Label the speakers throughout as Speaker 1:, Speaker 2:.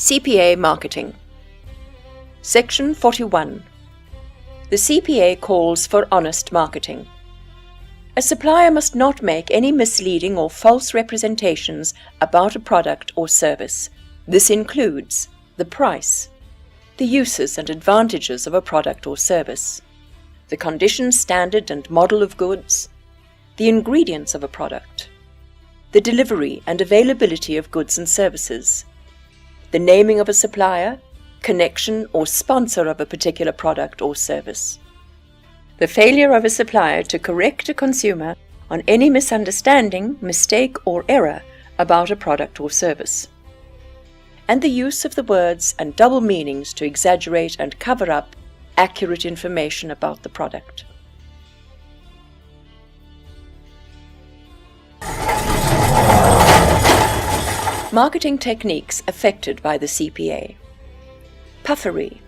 Speaker 1: CPA Marketing. Section 41. The CPA calls for honest marketing. A supplier must not make any misleading or false representations about a product or service. This includes the price, the uses and advantages of a product or service, the condition, standard and model of goods, the ingredients of a product, the delivery and availability of goods and services, the naming of a supplier, connection or sponsor of a particular product or service, the failure of a supplier to correct a consumer on any misunderstanding, mistake or error about a product or service, and the use of the words and double meanings to exaggerate and cover up accurate information about the product. Marketing techniques affected by the CPA. Puffery.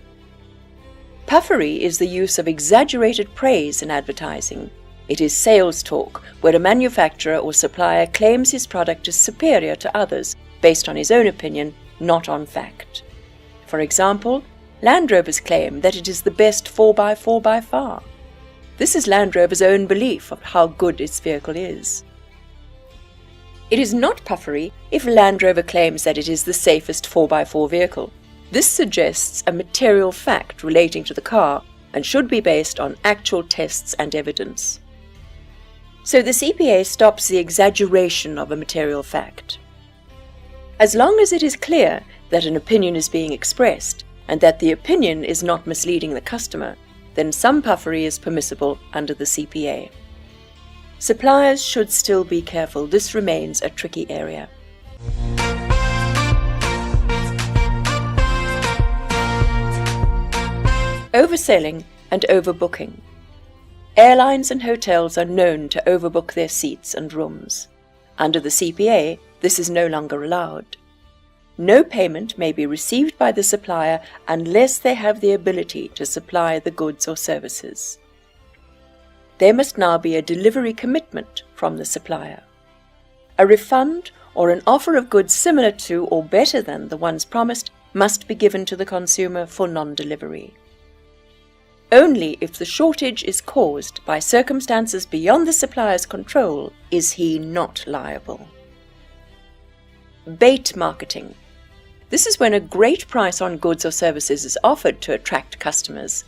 Speaker 1: Puffery is the use of exaggerated praise in advertising. It is sales talk, where a manufacturer or supplier claims his product is superior to others based on his own opinion, not on fact. For example, Land Rover's claim that it is the best 4x4 by far. This is Land Rover's own belief of how good its vehicle is. It is not puffery if Land Rover claims that it is the safest 4x4 vehicle. This suggests a material fact relating to the car and should be based on actual tests and evidence. So the CPA stops the exaggeration of a material fact. As long as it is clear that an opinion is being expressed and that the opinion is not misleading the customer, then some puffery is permissible under the CPA. Suppliers should still be careful. This remains a tricky area. Overselling and overbooking. Airlines and hotels are known to overbook their seats and rooms. Under the CPA, this is no longer allowed. No payment may be received by the supplier unless they have the ability to supply the goods or services. There must now be a delivery commitment from the supplier. A refund or an offer of goods similar to or better than the ones promised must be given to the consumer for non-delivery. Only if the shortage is caused by circumstances beyond the supplier's control is he not liable. Bait marketing. This is when a great price on goods or services is offered to attract customers.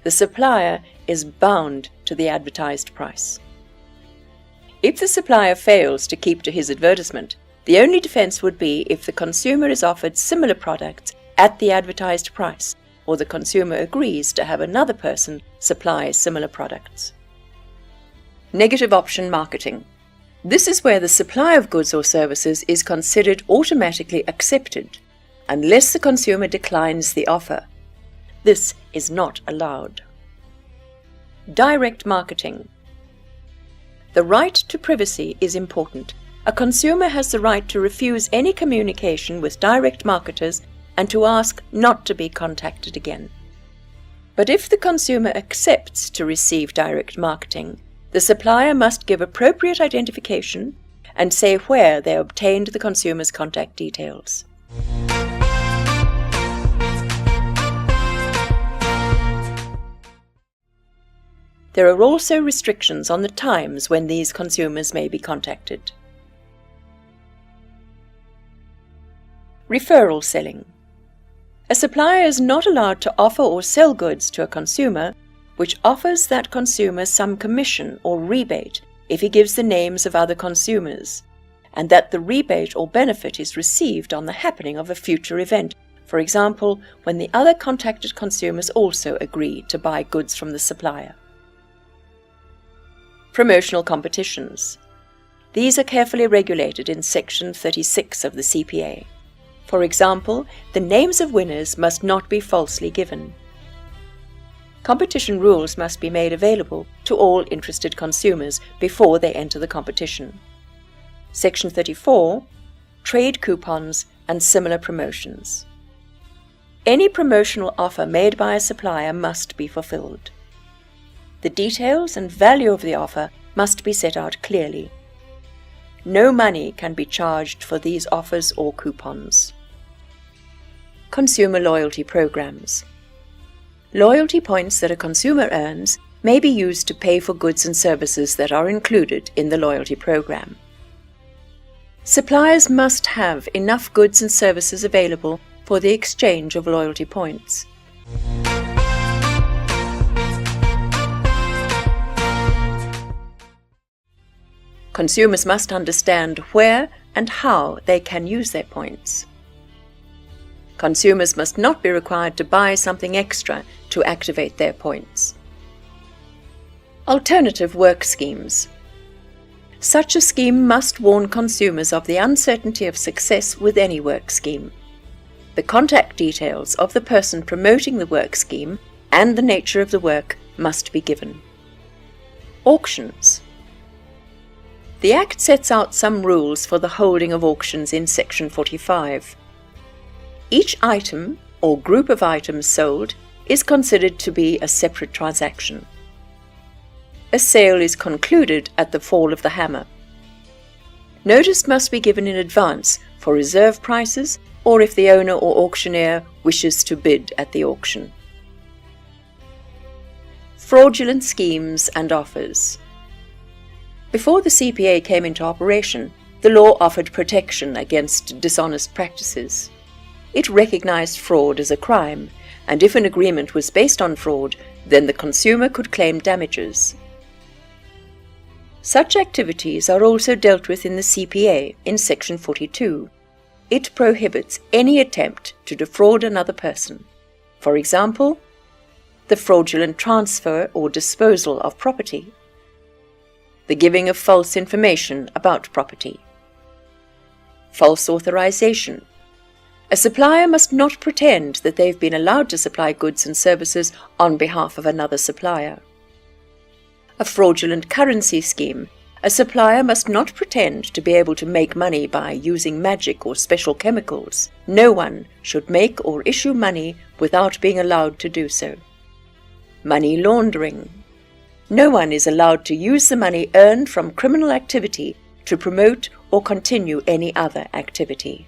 Speaker 1: The supplier is bound to the advertised price. If the supplier fails to keep to his advertisement, the only defense would be if the consumer is offered similar products at the advertised price, or the consumer agrees to have another person supply similar products. Negative option marketing. This is where the supply of goods or services is considered automatically accepted, unless the consumer declines the offer. This is not allowed. Direct marketing. The right to privacy is important. A consumer has the right to refuse any communication with direct marketers and to ask not to be contacted again. But if the consumer accepts to receive direct marketing, the supplier must give appropriate identification and say where they obtained the consumer's contact details. There are also restrictions on the times when these consumers may be contacted. Referral selling. A supplier is not allowed to offer or sell goods to a consumer which offers that consumer some commission or rebate if he gives the names of other consumers, and that the rebate or benefit is received on the happening of a future event, for example, when the other contacted consumers also agree to buy goods from the supplier. Promotional competitions. These are carefully regulated in Section 36 of the CPA. For example, the names of winners must not be falsely given. Competition rules must be made available to all interested consumers before they enter the competition. Section 34. Trade coupons and similar promotions. Any promotional offer made by a supplier must be fulfilled. The details and value of the offer must be set out clearly. No money can be charged for these offers or coupons. consumer loyalty programs. Loyalty points that a consumer earns may be used to pay for goods and services that are included in the loyalty program. Suppliers must have enough goods and services available for the exchange of loyalty points. Consumers must understand where and how they can use their points. Consumers must not be required to buy something extra to activate their points. Alternative work schemes. Such a scheme must warn consumers of the uncertainty of success with any work scheme. The contact details of the person promoting the work scheme and the nature of the work must be given. Auctions. The Act sets out some rules for the holding of auctions in Section 45. Each item or group of items sold is considered to be a separate transaction. A sale is concluded at the fall of the hammer. Notice must be given in advance for reserve prices or if the owner or auctioneer wishes to bid at the auction. Fraudulent schemes and offers. Before the CPA came into operation, the law offered protection against dishonest practices. It recognized fraud as a crime, and if an agreement was based on fraud, then the consumer could claim damages. Such activities are also dealt with in the CPA in Section 42. It prohibits any attempt to defraud another person. For example, the fraudulent transfer or disposal of property, the giving of false information about property, false authorization. A supplier must not pretend that they've been allowed to supply goods and services on behalf of another supplier. A fraudulent currency scheme. A supplier must not pretend to be able to make money by using magic or special chemicals. No one should make or issue money without being allowed to do so. Money laundering. No one is allowed to use the money earned from criminal activity to promote or continue any other activity.